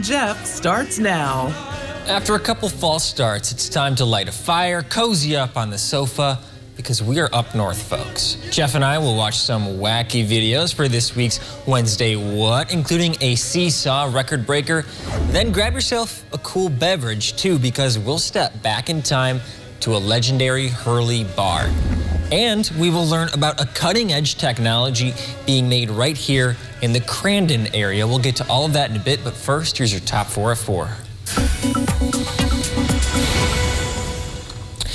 Jeff starts now. After a couple false starts, it's time to light a fire, cozy up on the sofa, because we are up north, folks. Jeff and I will watch some wacky videos for this week's Wednesday What, including a seesaw record breaker. Then grab yourself a cool beverage, too, because we'll step back in time to a legendary Hurley bar. And we will learn about a cutting-edge technology being made right here in the Crandon area. We'll get to all of that in a bit, but first, here's your top 4 at 4.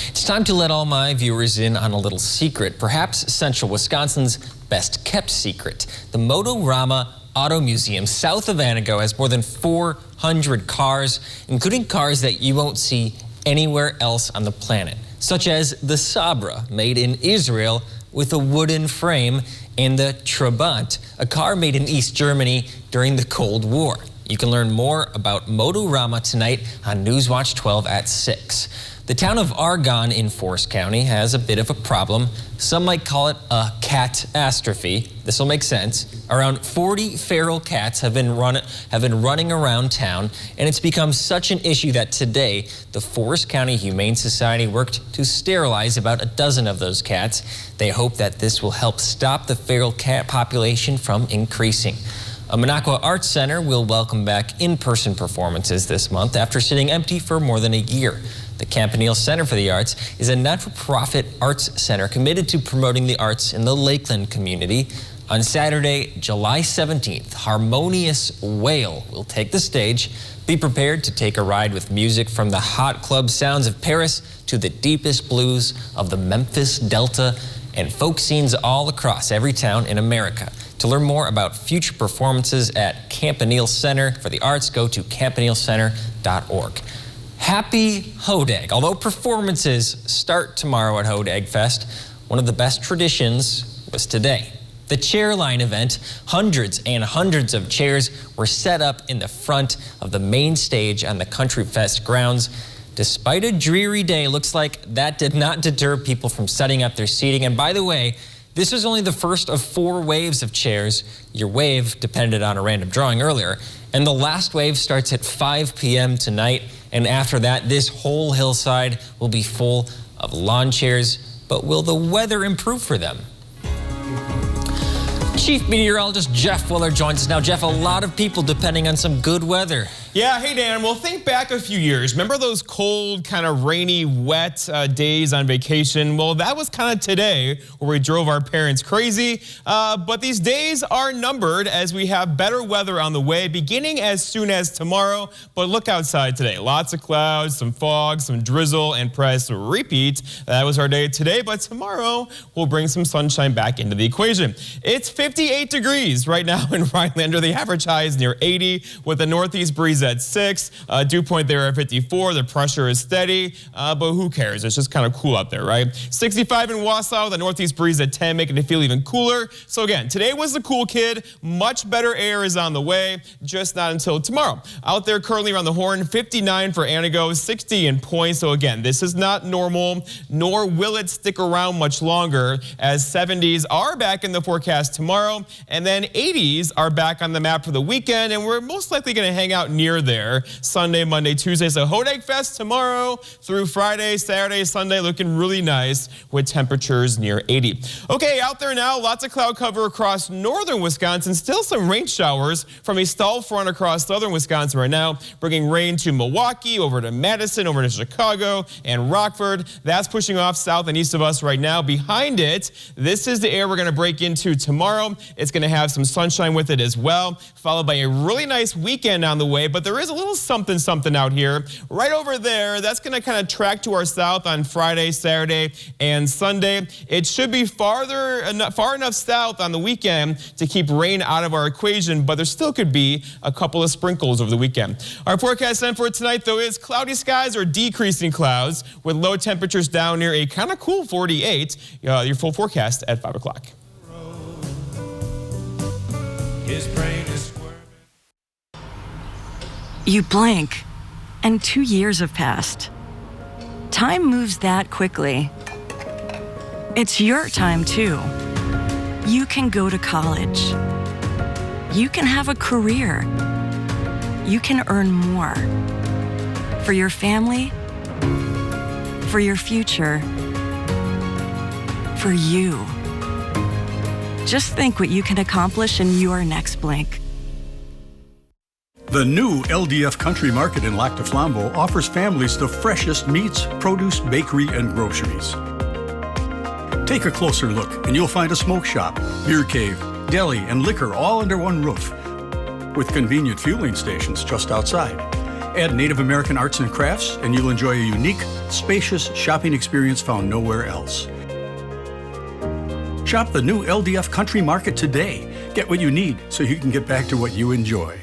It's time to let all my viewers in on a little secret, perhaps Central Wisconsin's best-kept secret. The Motorama Auto Museum south of Antigo has more than 400 cars, including cars that you won't see anywhere else on the planet, such as the Sabra, made in Israel with a wooden frame, and the Trabant, a car made in East Germany during the Cold War. You can learn more about Motorama tonight on Newswatch 12 at 6. The town of Argonne in Forest County has a bit of a problem. Some might call it a catastrophe. This will make sense. Around 40 feral cats have been running around town, and it's become such an issue that today the Forest County Humane Society worked to sterilize about a dozen of those cats. They hope that this will help stop the feral cat population from increasing. A Minocqua Arts Center will welcome back in-person performances this month after sitting empty for more than a year. The Campanile Center for the Arts is a not-for-profit arts center committed to promoting the arts in the Lakeland community. On Saturday, July 17th, Harmonious Whale will take the stage. Be prepared to take a ride with music from the hot club sounds of Paris to the deepest blues of the Memphis Delta and folk scenes all across every town in America. To learn more about future performances at Campanile Center for the Arts, go to campanilecenter.org. Happy Hodag. Although performances start tomorrow at Hodag Fest, one of the best traditions was today. The Chairline event, hundreds and hundreds of chairs were set up in the front of the main stage on the Country Fest grounds. Despite a dreary day, looks like that did not deter people from setting up their seating. And by the way, this was only the first of 4 waves of chairs. Your wave depended on a random drawing earlier. And the last wave starts at 5 p.m. tonight. And after that, this whole hillside will be full of lawn chairs. But will the weather improve for them? Chief Meteorologist Jeff Willard joins us now. Jeff, a lot of people depending on some good weather. Yeah, hey Dan, well think back a few years. Remember those cold, kind of rainy, wet days on vacation? Well, that was kind of today where we drove our parents crazy. But these days are numbered as we have better weather on the way, beginning as soon as tomorrow. But look outside today. Lots of clouds, some fog, some drizzle, and press repeat. That was our day today, but tomorrow we'll bring some sunshine back into the equation. It's 58 degrees right now in Rhinelander. The average high is near 80 with a northeast breeze at 6. Dew point there at 54. The pressure is steady, but who cares? It's just kind of cool out there, right? 65 in Wausau. The northeast breeze at 10, making it feel even cooler. So again, today was the cool kid. Much better air is on the way, just not until tomorrow. Out there currently around the horn, 59 for Antigo, 60 in Point. So again, this is not normal, nor will it stick around much longer, as 70s are back in the forecast tomorrow, and then 80s are back on the map for the weekend, and we're most likely going to hang out near there Sunday, Monday, Tuesday. So Hodag Fest tomorrow through Friday, Saturday, Sunday, looking really nice with temperatures near 80. Okay, out there now, lots of cloud cover across northern Wisconsin. Still some rain showers from a stall front across southern Wisconsin right now, bringing rain to Milwaukee, over to Madison, over to Chicago and Rockford. That's pushing off south and east of us right now. Behind it, this is the air we're going to break into tomorrow. It's going to have some sunshine with it as well, followed by a really nice weekend on the way. But there is a little something out here right over there. That's going to kind of track to our south on Friday, Saturday, and Sunday. It should be far enough south on the weekend to keep rain out of our equation, but there still could be a couple of sprinkles over the weekend. Our forecast then for tonight, though, is cloudy skies or decreasing clouds with low temperatures down near a kind of cool 48. Your full forecast at 5 o'clock. His brain is You blink, and 2 years have passed. Time moves that quickly. It's your time, too. You can go to college. You can have a career. you can earn more. For your family, for your future, for you. Just think what you can accomplish in your next blink. The new LDF Country Market in Lac du Flambeau offers families the freshest meats, produce, bakery, and groceries. Take a closer look and you'll find a smoke shop, beer cave, deli, and liquor all under one roof, with convenient fueling stations just outside. Add Native American arts and crafts and you'll enjoy a unique, spacious shopping experience found nowhere else. Shop the new LDF Country Market today. Get what you need so you can get back to what you enjoy.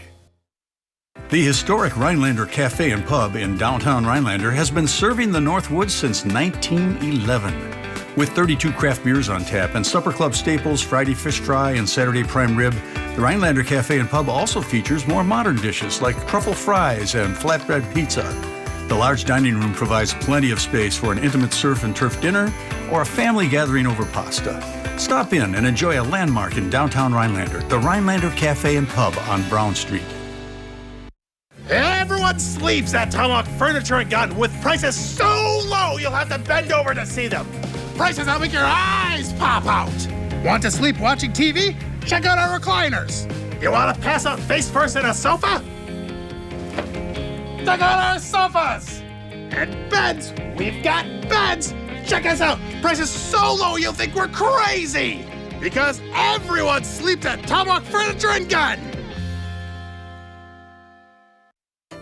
The historic Rhinelander Cafe and Pub in downtown Rhinelander has been serving the Northwoods since 1911. With 32 craft beers on tap and supper club staples, Friday fish fry and Saturday prime rib, the Rhinelander Cafe and Pub also features more modern dishes like truffle fries and flatbread pizza. The large dining room provides plenty of space for an intimate surf and turf dinner or a family gathering over pasta. Stop in and enjoy a landmark in downtown Rhinelander, the Rhinelander Cafe and Pub on Brown Street. Everyone sleeps at Tomahawk Furniture and Gun with prices so low you'll have to bend over to see them. Prices that'll make your eyes pop out. Want to sleep watching TV? Check out our recliners. You want to pass out face first in a sofa? Check out our sofas. And beds. We've got beds. Check us out. Prices so low you'll think we're crazy. Because everyone sleeps at Tomahawk Furniture and Gun.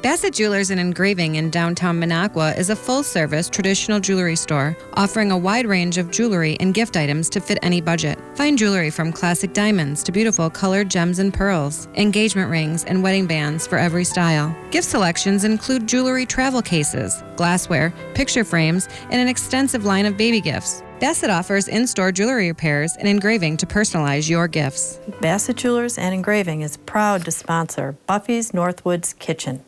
Bassett Jewelers and Engraving in downtown Minocqua is a full-service traditional jewelry store offering a wide range of jewelry and gift items to fit any budget. Find jewelry from classic diamonds to beautiful colored gems and pearls, engagement rings, and wedding bands for every style. Gift selections include jewelry travel cases, glassware, picture frames, and an extensive line of baby gifts. Bassett offers in-store jewelry repairs and engraving to personalize your gifts. Bassett Jewelers and Engraving is proud to sponsor Buffy's Northwoods Kitchen.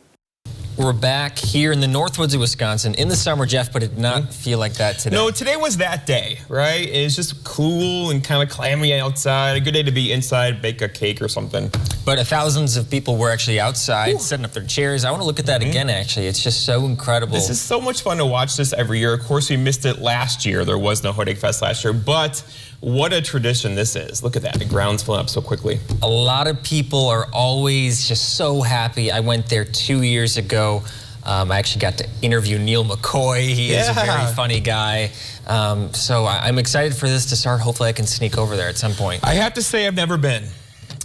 We're back here in the Northwoods of Wisconsin in the summer, Jeff, but it did not feel like that today. No, today was that day, right? It's just cool and kind of clammy outside. A good day to be inside, bake a cake or something. But thousands of people were actually outside setting up their chairs. I want to look at that again, actually. It's just so incredible. This is so much fun to watch this every year. Of course, we missed it last year. There was no Hood Egg Fest last year, but what a tradition this is. Look at that, the ground's filling up so quickly. A lot of people are always just so happy. I went there 2 years ago. I actually got to interview Neil McCoy. He is a very funny guy. So I'm excited for this to start. Hopefully I can sneak over there at some point. I have to say I've never been.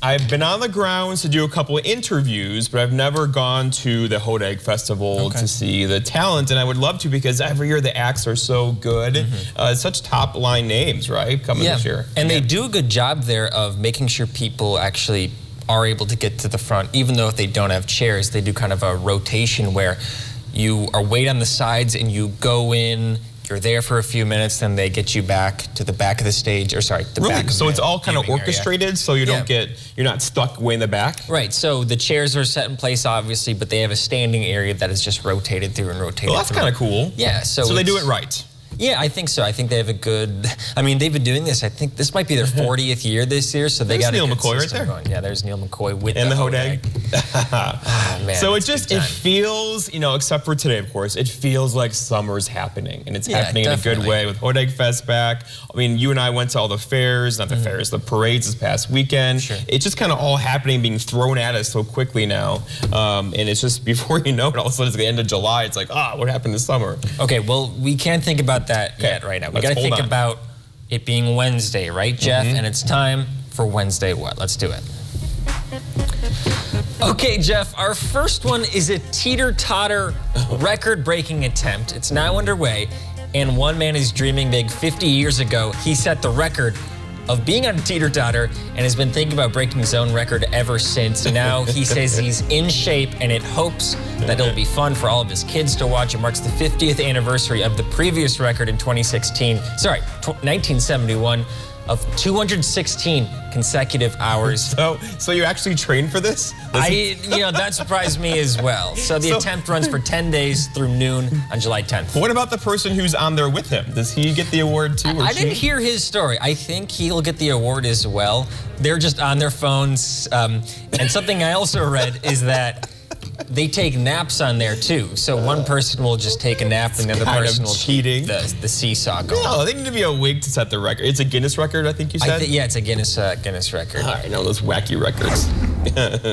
I've been on the grounds to do a couple of interviews, but I've never gone to the Hood Egg Festival to see the talent, and I would love to because every year the acts are so good. Such top-line names, right, coming this year. And they do a good job there of making sure people actually are able to get to the front, even though if they don't have chairs. They do kind of a rotation where you are wait on the sides and you go in, you're there for a few minutes, then they get you back to the back of the stage, or sorry, the back of so the it's all kind of orchestrated, so you don't you're not stuck way in the back? Right, so the chairs are set in place, obviously, but they have a standing area that is just rotated through and rotated. Well, that's kind of cool. Yeah, so they do it right. Yeah, I think so. I think they have a good, I mean, they've been doing this, I think this might be their 40th year this year, so they got Neil a good McCoy right system there. going. Yeah, there's Neil McCoy with and the Hood Egg. Oh, man, so it feels, you know, except for today, of course, it feels like summer's happening, and it's happening in a good way with Hood Egg Fest back. I mean, you and I went to all the fairs, not the fairs, the parades this past weekend. It's just kind of all happening, being thrown at us so quickly now, and it's just, before you know it, all of a sudden it's the end of July, it's like, what happened this summer? Okay, well, we can't think about that yet right now. We got to think about it being Wednesday, right, Jeff? And it's time for Wednesday what? Let's do it. Okay, Jeff, our first one is a teeter-totter record-breaking attempt. It's now underway, and one man is dreaming big. 50 years ago, he set the record of being on a teeter-totter and has been thinking about breaking his own record ever since. Now he says he's in shape, and it hopes that it'll be fun for all of his kids to watch. It marks the 50th anniversary of the previous record in 1971 of 216 consecutive hours. So you actually trained for this? That surprised me as well. So the attempt runs for 10 days through noon on July 10th. What about the person who's on there with him? Does he get the award too? I didn't hear his story. I think he'll get the award as well. They're just on their phones. And something I also read is that they take naps on there too. So one person will just take a nap and the other kind person of will cheating. keep the seesaw going. No, they need to be awake to set the record. It's a Guinness record, I think you said? Yeah, it's a Guinness record. All right, no, those wacky records.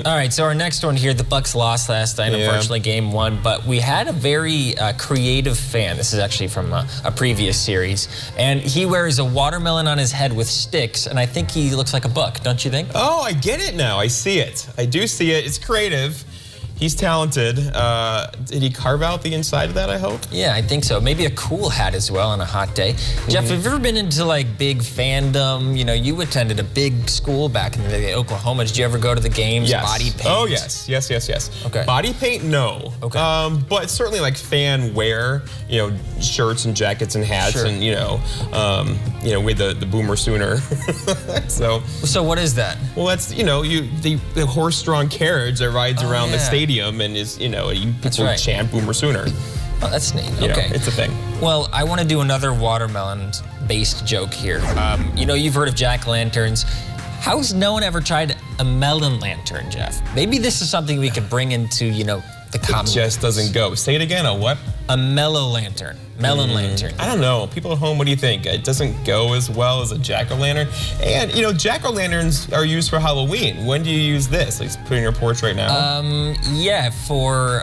All right, so our next one here, the Bucks lost last night, unfortunately, game 1, but we had a very creative fan. This is actually from a previous series, and he wears a watermelon on his head with sticks, and I think he looks like a buck, don't you think? Oh, I get it now. I see it. I do see it. It's creative. He's talented. Did he carve out the inside of that, I hope? Yeah, I think so. Maybe a cool hat as well on a hot day. Jeff, have you ever been into like big fandom? You know, you attended a big school back in the day, Oklahoma. Did you ever go to the games? Yes. Body paint? Oh, yes. Okay. Body paint, no. Okay. But certainly like fan wear, shirts and jackets and hats, Sure. and, with the Boomer Sooner. So what is that? well, that's, the horse-drawn carriage that rides around the stadium and is, people right. chant Boomer Sooner. Oh, that's neat. You know, Okay. it's a thing. Well, I want to do another watermelon-based joke here. You've heard of jack-o'-lanterns. How's no one ever tried a melon lantern, Jeff? Maybe this is something we could bring into, the common. It just doesn't go. Say it again. A what? A mellow lantern. Melon lantern. I don't know. People at home, what do you think? It doesn't go as well as a jack-o'-lantern. And, jack-o'-lanterns are used for Halloween. When do you use this? Like, put it in your porch right now? Yeah, for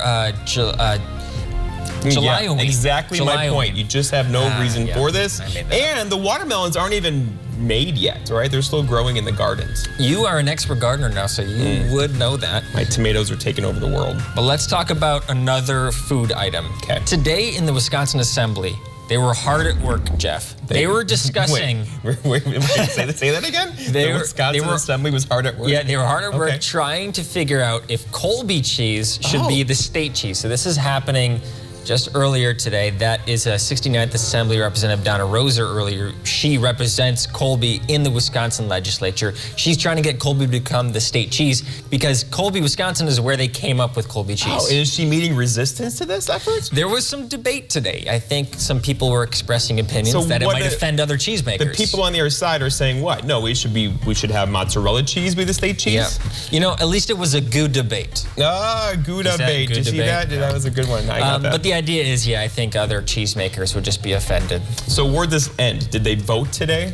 July. Yeah, exactly my point. You just have no reason for this. I made that And the watermelons aren't even made yet, right? They're still growing in the gardens. You are an expert gardener now, so you would know that. My tomatoes are taking over the world. But let's talk about another food item. Okay. Today in the Wisconsin Assembly, they were hard at work, Jeff. They were discussing. Wait, say that again? The Wisconsin Assembly was hard at work? Yeah, they were hard at work Okay. trying to figure out if Colby cheese should be the state cheese. So this is happening just earlier today. That is a 69th Assembly Representative Donna Roser earlier. She represents Colby in the Wisconsin legislature. She's trying to get Colby to become the state cheese because Colby, Wisconsin is where they came up with Colby cheese. Oh, is she meeting resistance to this effort? There was some debate today. I think some people were expressing opinions that it might offend other cheesemakers. The people on the other side are saying what? No, we should have mozzarella cheese be the state cheese? Yeah. At least it was a good debate. Gouda bait. Did you see that? That was a good one. I got that. But the idea is, I think other cheesemakers would just be offended. So where'd this end? Did they vote today?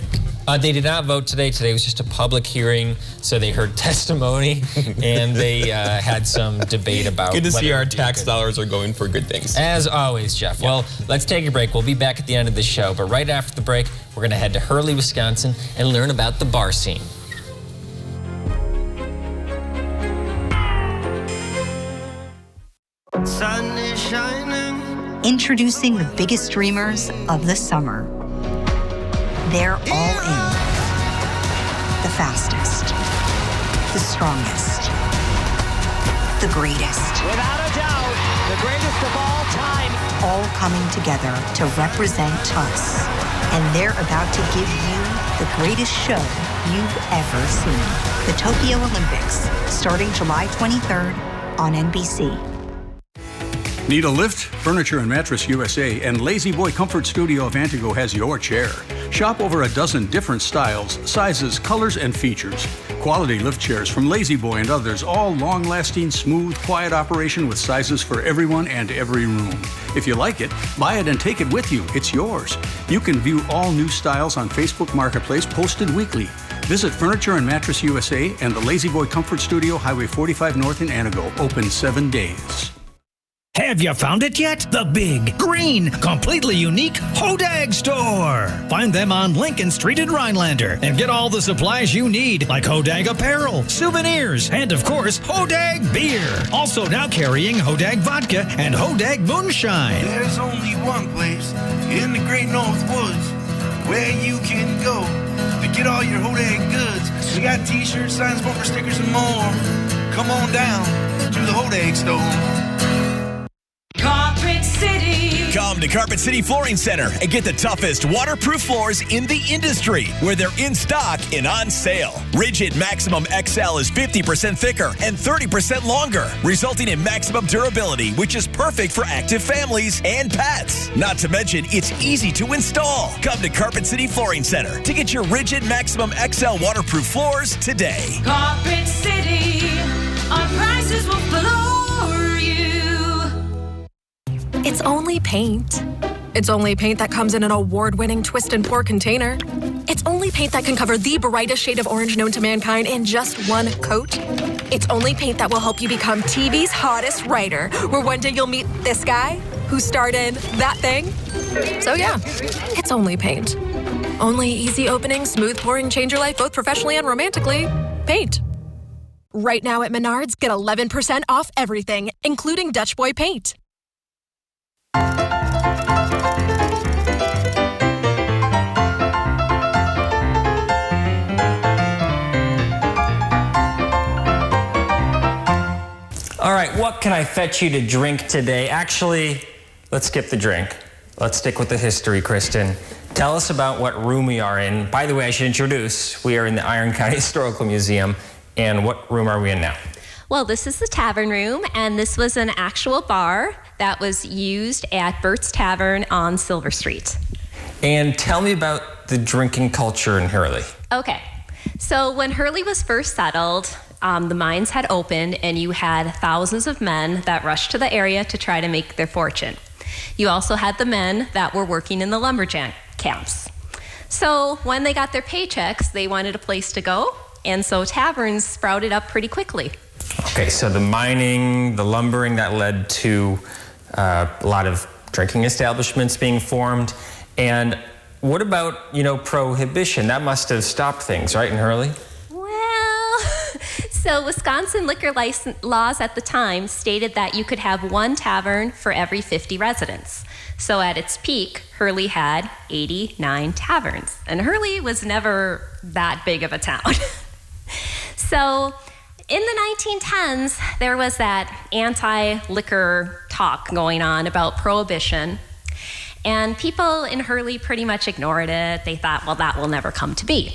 They did not vote today. Today was just a public hearing, so they heard testimony and they had some debate about. Good to see whether our it would be tax good. dollars are going for good things. As always, Jeff. Well, let's take a break. We'll be back at the end of the show, but right after the break, we're going to head to Hurley, Wisconsin, and learn about the bar scene. Sun is shining. Introducing the biggest dreamers of the summer. They're all in. The fastest, the strongest, the greatest. Without a doubt, the greatest of all time. All coming together to represent us. And they're about to give you the greatest show you've ever seen. The Tokyo Olympics, starting July 23rd on NBC. Need a lift? Furniture and Mattress USA and Lazy Boy Comfort Studio of Antigo has your chair. Shop over a dozen different styles, sizes, colors, and features. Quality lift chairs from Lazy Boy and others, all long-lasting, smooth, quiet operation with sizes for everyone and every room. If you like it, buy it and take it with you. It's yours. You can view all new styles on Facebook Marketplace posted weekly. Visit Furniture and Mattress USA and the Lazy Boy Comfort Studio, Highway 45 North in Antigo, open 7 days. Have you found it yet? The big, green, completely unique Hodag store. Find them on Lincoln Street in Rhinelander and get all the supplies you need, like Hodag apparel, souvenirs, and of course, Hodag beer. Also now carrying Hodag vodka and Hodag moonshine. There's only one place in the Great North Woods where you can go to get all your Hodag goods. We got t-shirts, signs, bumper stickers, and more. Come on down to the Hodag store. Carpet City. Come to Carpet City Flooring Center and get the toughest waterproof floors in the industry, where they're in stock and on sale. Rigid Maximum XL is 50% thicker and 30% longer, resulting in maximum durability, which is perfect for active families and pets. Not to mention, it's easy to install. Come to Carpet City Flooring Center to get your Rigid Maximum XL waterproof floors today. Carpet City. Our prices will floor you. It's only paint. It's only paint that comes in an award-winning twist and pour container. It's only paint that can cover the brightest shade of orange known to mankind in just one coat. It's only paint that will help you become TV's hottest writer, where one day you'll meet this guy who starred in that thing. So yeah, it's only paint. Only easy opening, smooth pouring, change your life both professionally and romantically. Paint. Right now at Menards, get 11% off everything, including Dutch Boy paint. All right, what can I fetch you to drink today? Actually, let's skip the drink. Let's stick with the history, Kristen. Tell us about what room we are in. By the way, I should introduce, we are in the Iron County Historical Museum. And what room are we in now? Well, this is the tavern room, and this was an actual bar that was used at Bert's Tavern on Silver Street. And tell me about the drinking culture in Hurley. Okay, so when Hurley was first settled, the mines had opened, and you had thousands of men that rushed to the area to try to make their fortune. You also had the men that were working in the lumberjack camps. So when they got their paychecks, they wanted a place to go, and so taverns sprouted up pretty quickly. Okay, so the mining, the lumbering, that led to a lot of drinking establishments being formed. And what about, prohibition? That must have stopped things, right, in Hurley? So Wisconsin liquor license laws at the time stated that you could have one tavern for every 50 residents. So at its peak, Hurley had 89 taverns. And Hurley was never that big of a town. So in the 1910s, there was that anti-liquor talk going on about prohibition. And people in Hurley pretty much ignored it. They thought, well, that will never come to be.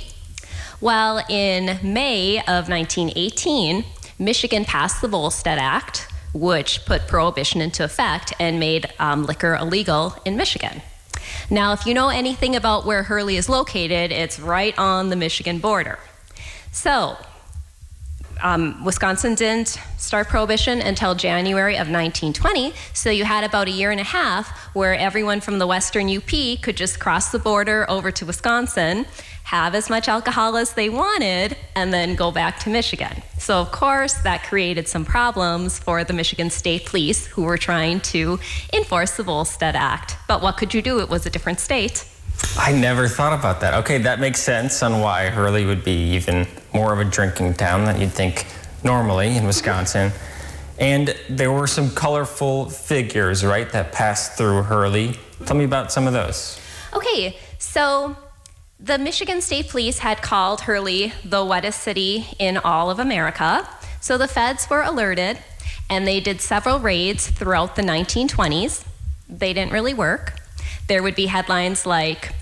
Well, in May of 1918, Michigan passed the Volstead Act, which put prohibition into effect and made liquor illegal in Michigan. Now, if you know anything about where Hurley is located, it's right on the Michigan border. So, Wisconsin didn't start prohibition until January of 1920, so you had about a year and a half where everyone from the western UP could just cross the border over to Wisconsin, have as much alcohol as they wanted, and then go back to Michigan. So of course, that created some problems for the Michigan State Police, who were trying to enforce the Volstead Act. But what could you do? It was a different state. I never thought about that. Okay, that makes sense on why Hurley would be even more of a drinking town than you'd think normally in Wisconsin. And there were some colorful figures, right, that passed through Hurley. Tell me about some of those. Okay, so the Michigan State Police had called Hurley the wettest city in all of America. So the feds were alerted, and they did several raids throughout the 1920s. They didn't really work. There would be headlines like,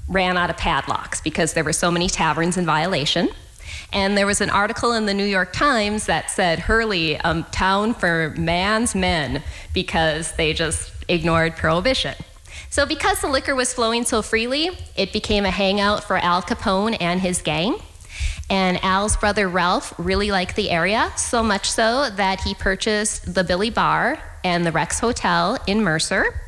ran out of padlocks because there were so many taverns in violation. And there was an article in the New York Times that said, Hurley, a town for man's men, because they just ignored prohibition. So because the liquor was flowing so freely, it became a hangout for Al Capone and his gang. And Al's brother Ralph really liked the area, so much so that he purchased the Billy Bar and the Rex Hotel in Mercer.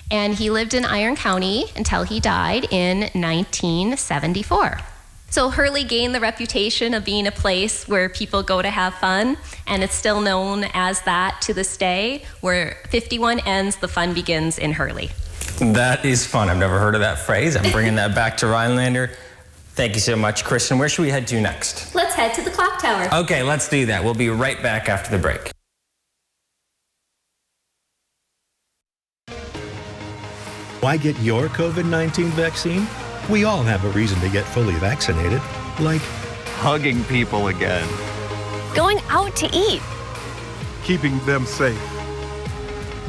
And he lived in Iron County until he died in 1974. So Hurley gained the reputation of being a place where people go to have fun, and it's still known as that to this day. Where 51 ends, the fun begins in Hurley. That is fun. I've never heard of that phrase. I'm bringing that back to Rhinelander. Thank you so much, Kristen. Where should we head to next? Let's head to the clock tower. Okay, let's do that. We'll be right back after the break. Why get your COVID-19 vaccine? We all have a reason to get fully vaccinated, like hugging people again, going out to eat, keeping them safe.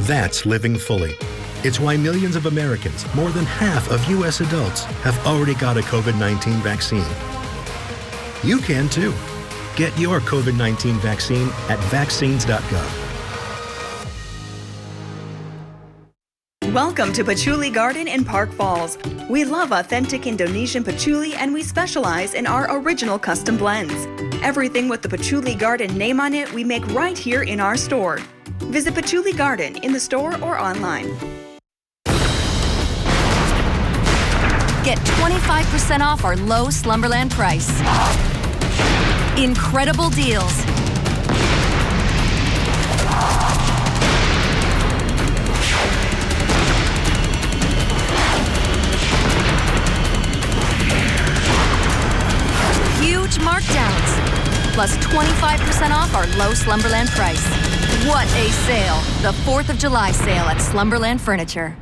That's living fully. It's why millions of Americans, more than half of U.S. adults, have already got a COVID-19 vaccine. You can too. Get your COVID-19 vaccine at vaccines.gov. Welcome to Patchouli Garden in Park Falls. We love authentic Indonesian patchouli, and we specialize in our original custom blends. Everything with the Patchouli Garden name on it we make right here in our store. Visit Patchouli Garden in the store or online. Get 25% off our low Slumberland price. Incredible deals. Huge markdowns. Plus 25% off our low Slumberland price. What a sale. The 4th of July sale at Slumberland Furniture.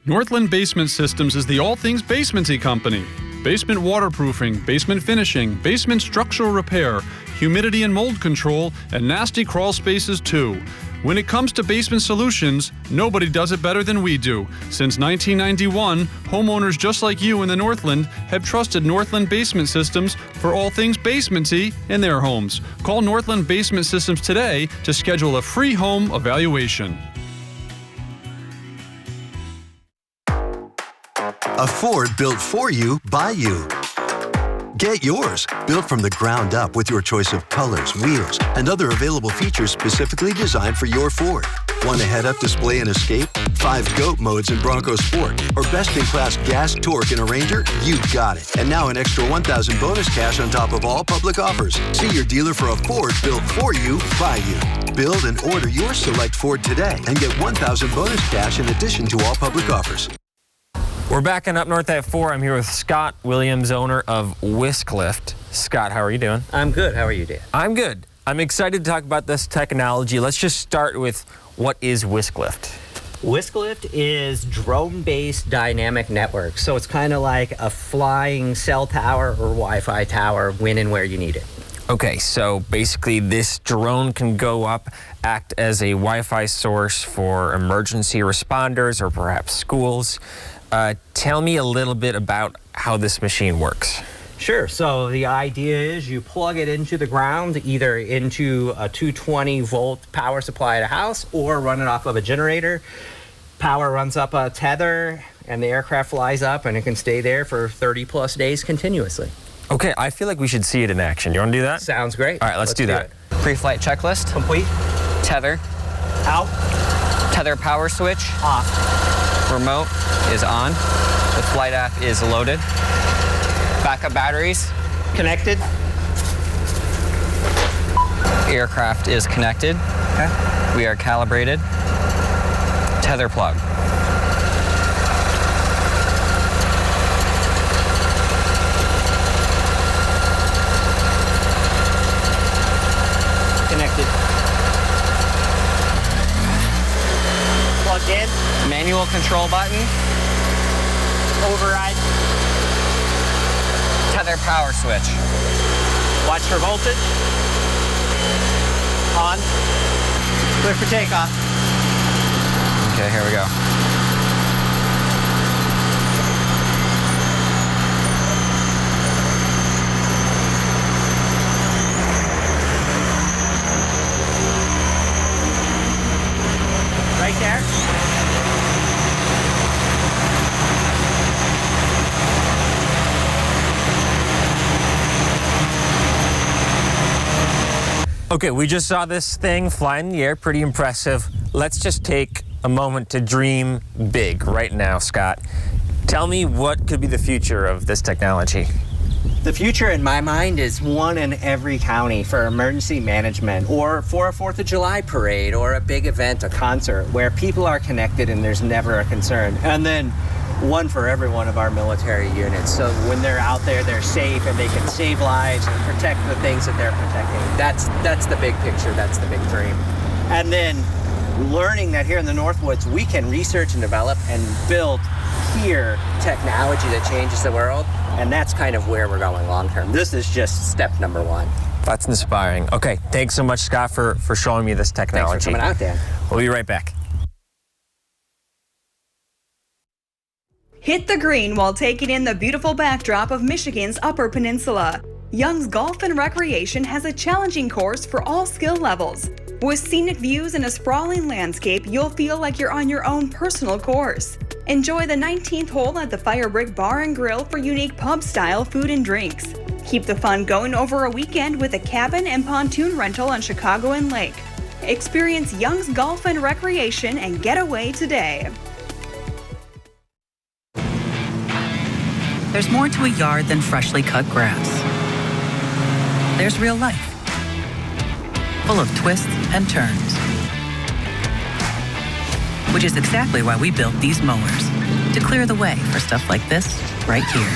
Northland Basement Systems is the all things basementy company. Basement waterproofing, basement finishing, basement structural repair, humidity and mold control, and nasty crawl spaces too. When it comes to basement solutions, nobody does it better than we do. Since 1991, homeowners just like you in the Northland have trusted Northland Basement Systems for all things basementy in their homes. Call Northland Basement Systems today to schedule a free home evaluation. A Ford built for you by you. Get yours, built from the ground up with your choice of colors, wheels, and other available features specifically designed for your Ford. Want a head-up display in Escape, 5 GOAT modes in Bronco Sport, or best-in-class gas torque in a Ranger? You got it. And now an extra $1,000 bonus cash on top of all public offers. See your dealer for a Ford built for you by you. Build and order your select Ford today and get $1,000 bonus cash in addition to all public offers. We're back in Up North at 4. I'm here with Scott Williams, owner of Whisklift. Scott, how are you doing? I'm good. How are you, Dan? I'm good. I'm excited to talk about this technology. Let's just start with what is Whisklift? Whisklift is drone-based dynamic network. So it's kind of like a flying cell tower or Wi-Fi tower when and where you need it. Okay, so basically this drone can go up, act as a Wi-Fi source for emergency responders or perhaps schools. Tell me a little bit about how this machine works. Sure. So the idea is you plug it into the ground, either into a 220-volt power supply at a house or run it off of a generator. Power runs up a tether, and the aircraft flies up, and it can stay there for 30-plus days continuously. Okay, I feel like we should see it in action. You want to do that? Sounds great. All right, let's do that. Pre-flight checklist. Complete. Tether. Out. Tether power switch. Off. Remote is on. The flight app is loaded. Backup batteries. Connected. Aircraft is connected. Okay. We are calibrated. Tether plug. Connected. Plugged in. Manual control button. Override. Tether power switch. Watch for voltage. On. Clear for takeoff. Okay, here we go. Right there. Okay, we just saw this thing fly in the air, pretty impressive. Let's just take a moment to dream big right now, Scott. Tell me what could be the future of this technology. The future in my mind is one in every county for emergency management or for a 4th of July parade or a big event, a concert where people are connected and there's never a concern. And then one for every one of our military units. So when they're out there, they're safe and they can save lives and protect the things that they're protecting. That's the big picture. That's the big dream. And then learning that here in the Northwoods, we can research and develop and build here technology that changes the world. And that's kind of where we're going long term. This is just step number 1. That's inspiring. Okay, thanks so much, Scott, for showing me this technology. Thanks for coming out, Dan. We'll be right back. Hit the green while taking in the beautiful backdrop of Michigan's Upper Peninsula. Young's Golf and Recreation has a challenging course for all skill levels. With scenic views and a sprawling landscape, you'll feel like you're on your own personal course. Enjoy the 19th hole at the Firebrick Bar and Grill for unique pub-style food and drinks. Keep the fun going over a weekend with a cabin and pontoon rental on Chicagoan Lake. Experience Young's Golf and Recreation and get away today. There's more to a yard than freshly cut grass. There's real life, full of twists and turns. Which is exactly why we built these mowers, to clear the way for stuff like this right here.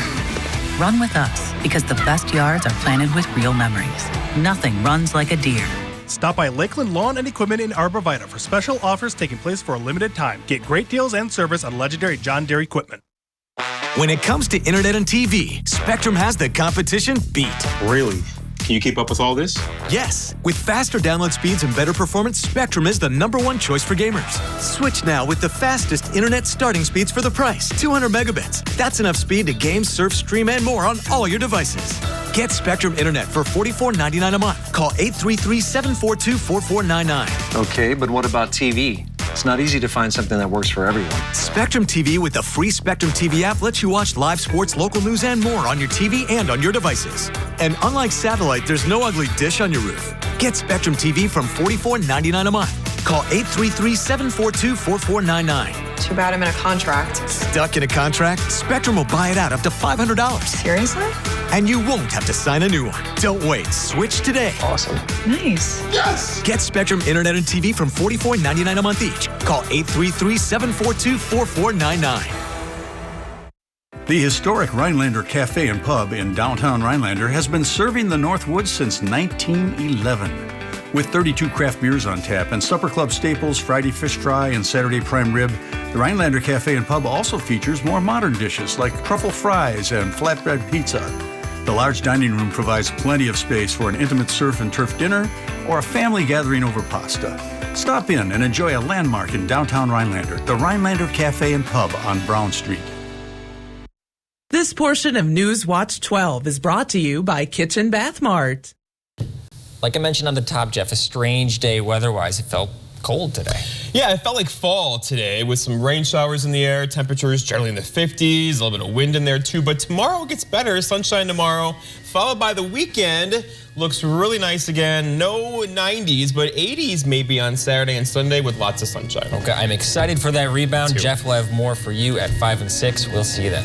Run with us, because the best yards are planted with real memories. Nothing runs like a deer. Stop by Lakeland Lawn and Equipment in Arbor Vitae for special offers taking place for a limited time. Get great deals and service on legendary John Deere equipment. When it comes to internet and TV, Spectrum has the competition beat. Really? Can you keep up with all this? Yes. With faster download speeds and better performance, Spectrum is the #1 choice for gamers. Switch now with the fastest internet starting speeds for the price. 200 megabits. That's enough speed to game, surf, stream, and more on all your devices. Get Spectrum Internet for $44.99 a month. Call 833-742-4499. Okay, but what about TV? It's not easy to find something that works for everyone. Spectrum TV with the free Spectrum TV app lets you watch live sports, local news, and more on your TV and on your devices. And unlike satellite, there's no ugly dish on your roof. Get Spectrum TV from $44.99 a month. Call 833-742-4499. Too bad I'm in a contract. Stuck in a contract? Spectrum will buy it out up to $500. Seriously? And you won't have to sign a new one. Don't wait. Switch today. Awesome. Nice. Yes! Get Spectrum Internet and TV from $44.99 a month each. Call 833-742-4499. The historic Rhinelander Cafe and Pub in downtown Rhinelander has been serving the Northwoods since 1911. With 32 craft beers on tap and supper club staples, Friday fish fry and Saturday prime rib, the Rhinelander Cafe and Pub also features more modern dishes like truffle fries and flatbread pizza. The large dining room provides plenty of space for an intimate surf and turf dinner or a family gathering over pasta. Stop in and enjoy a landmark in downtown Rhinelander, the Rhinelander Cafe and Pub on Brown Street. This portion of News Watch 12 is brought to you by Kitchen Bath Mart. Like I mentioned on the top, Jeff, a strange day weather-wise. It felt cold today. Yeah, it felt like fall today with some rain showers in the air, temperatures generally in the 50s, a little bit of wind in there too. But tomorrow it gets better, sunshine tomorrow, followed by the weekend. Looks really nice again. No 90s, but 80s maybe on Saturday and Sunday with lots of sunshine. Okay, I'm excited for that rebound. Jeff will have more for you at 5 and 6. We'll see you then.